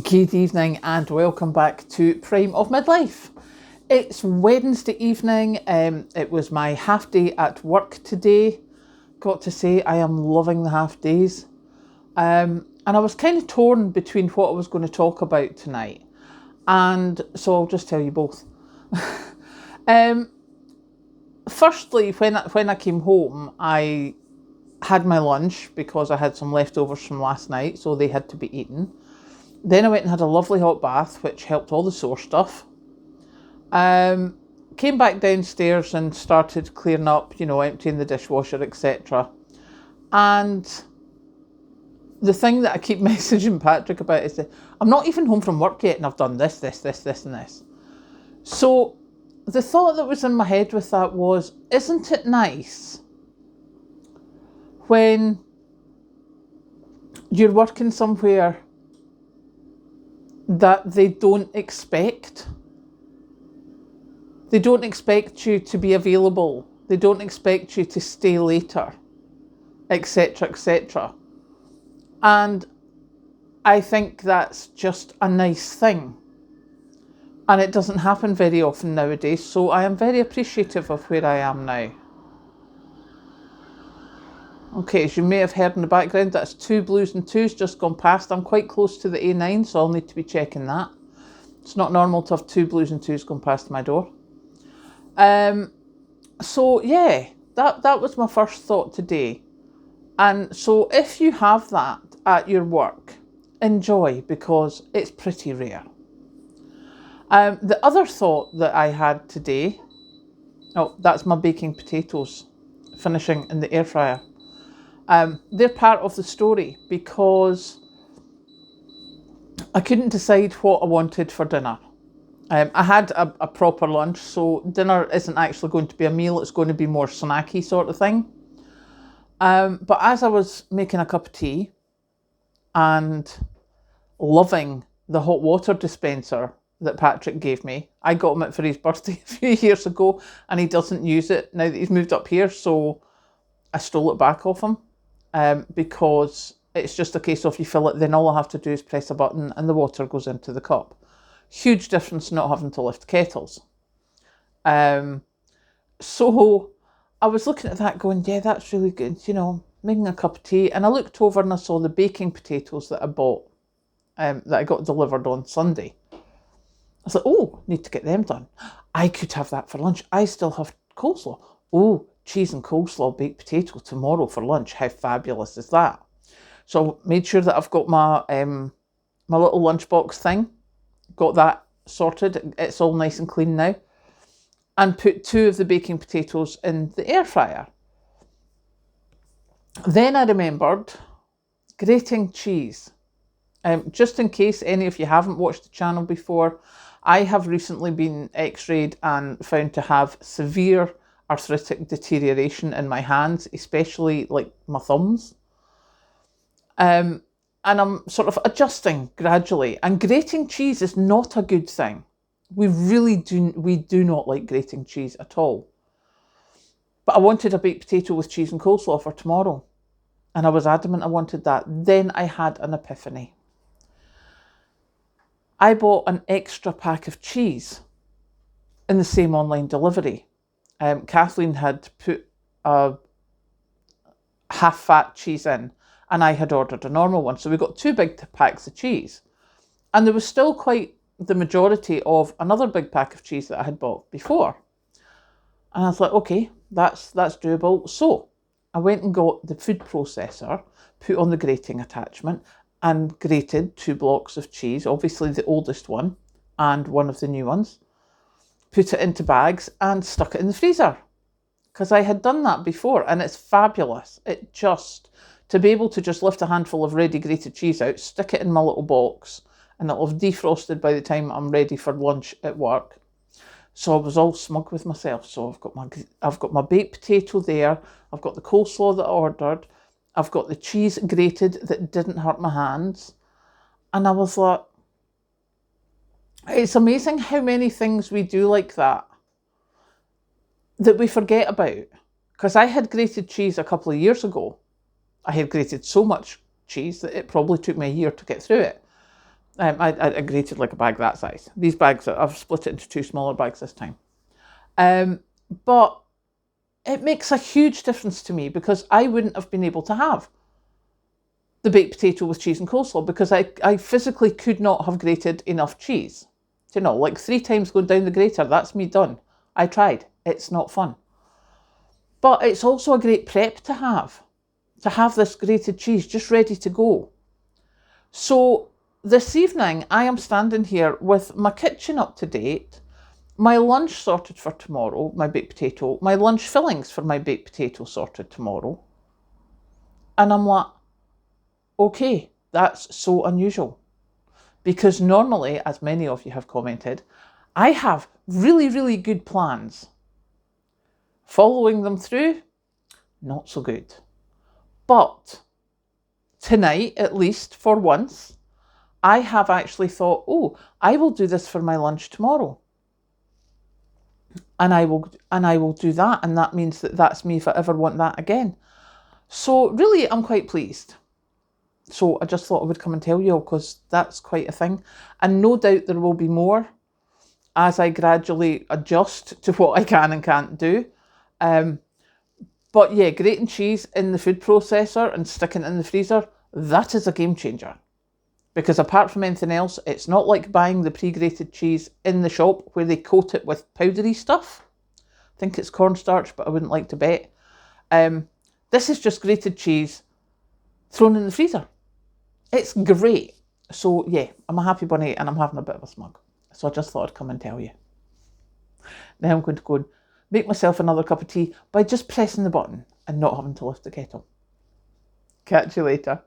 Good evening and welcome back to Prime of Midlife. It's Wednesday evening. It was my half day at work today. Got to say, I am loving the half days. And I was kind of torn between what I was going to talk about tonight. And so I'll just tell you both. Firstly, when I came home, I had my lunch because I had some leftovers from last night, so they had to be eaten. Then I went and had a lovely hot bath, which helped all the sore stuff. Came back downstairs and started clearing up, emptying the dishwasher, etc. And the thing that I keep messaging Patrick about is that I'm not even home from work yet and I've done this, and this. So the thought that was in my head with that was, isn't it nice when you're working somewhere that they don't expect you to be available. They don't expect you to stay later, etc., etc. And I think that's just a nice thing. And it doesn't happen very often nowadays, so I am very appreciative of where I am now. Okay, as you may have heard in the background, that's 2 Blues and 2s just gone past. I'm quite close to the A9, so I'll need to be checking that. It's not normal to have 2 Blues and 2s going past my door. So yeah, that was my first thought today. And so if you have that at your work, enjoy, because it's pretty rare. The other thought that I had today, that's my baking potatoes finishing in the air fryer. They're part of the story because I couldn't decide what I wanted for dinner. I had a proper lunch, so dinner isn't actually going to be a meal, it's going to be more snacky sort of thing. But as I was making a cup of tea and loving the hot water dispenser that Patrick gave me, I got him it for his birthday a few years ago and he doesn't use it now that he's moved up here, so I stole it back off him. Because it's just a case of you fill it, then all I have to do is press a button and the water goes into the cup. Huge difference not having to lift kettles. So I was looking at that going, yeah, that's really good, making a cup of tea. And I looked over and I saw the baking potatoes that I bought, that I got delivered on Sunday. I was like, oh, need to get them done. I could have that for lunch. I still have coleslaw. Oh, cheese and coleslaw baked potato tomorrow for lunch. How fabulous is that? So I made sure that I've got my my little lunchbox thing. Got that sorted. It's all nice and clean now. And put 2 of the baking potatoes in the air fryer. Then I remembered grating cheese. Just in case any of you haven't watched the channel before, I have recently been x-rayed and found to have severe arthritic deterioration in my hands, especially like my thumbs. And I'm sort of adjusting gradually. And grating cheese is not a good thing. We do not like grating cheese at all. But I wanted a baked potato with cheese and coleslaw for tomorrow. And I was adamant I wanted that. Then I had an epiphany. I bought an extra pack of cheese in the same online delivery. Kathleen had put a half-fat cheese in and I had ordered a normal one. So we got 2 big packs of cheese. And there was still quite the majority of another big pack of cheese that I had bought before. And I was like, okay, that's doable. So I went and got the food processor, put on the grating attachment and grated 2 blocks of cheese, obviously the oldest one and one of the new ones. Put it into bags and stuck it in the freezer because I had done that before and it's fabulous. To be able to just lift a handful of ready grated cheese out, stick it in my little box and it'll have defrosted by the time I'm ready for lunch at work. So I was all smug with myself. So I've got my baked potato there, I've got the coleslaw that I ordered, I've got the cheese grated that didn't hurt my hands, and I was like, it's amazing how many things we do like that we forget about. Because I had grated cheese a couple of years ago. I had grated so much cheese that it probably took me a year to get through it. I grated like a bag that size. These bags, I've split it into 2 smaller bags this time. But it makes a huge difference to me because I wouldn't have been able to have the baked potato with cheese and coleslaw because I physically could not have grated enough cheese. You know, like 3 times going down the grater, that's me done. I tried. It's not fun. But it's also a great prep to have this grated cheese just ready to go. So this evening, I am standing here with my kitchen up to date, my lunch sorted for tomorrow, my baked potato, my lunch fillings for my baked potato sorted tomorrow. And I'm like, okay, that's so unusual. Because normally, as many of you have commented, I have really, really good plans. Following them through, not so good. But tonight, at least for once, I have actually thought, oh, I will do this for my lunch tomorrow. And I will do that, and that means that that's me if I ever want that again. So really, I'm quite pleased. So I just thought I would come and tell you all because that's quite a thing. And no doubt there will be more as I gradually adjust to what I can and can't do. But yeah, grating cheese in the food processor and sticking it in the freezer, that is a game changer. Because apart from anything else, it's not like buying the pre-grated cheese in the shop where they coat it with powdery stuff. I think it's cornstarch, but I wouldn't like to bet. This is just grated cheese thrown in the freezer. It's great. So yeah, I'm a happy bunny and I'm having a bit of a smug. So I just thought I'd come and tell you. Now I'm going to go and make myself another cup of tea by just pressing the button and not having to lift the kettle. Catch you later.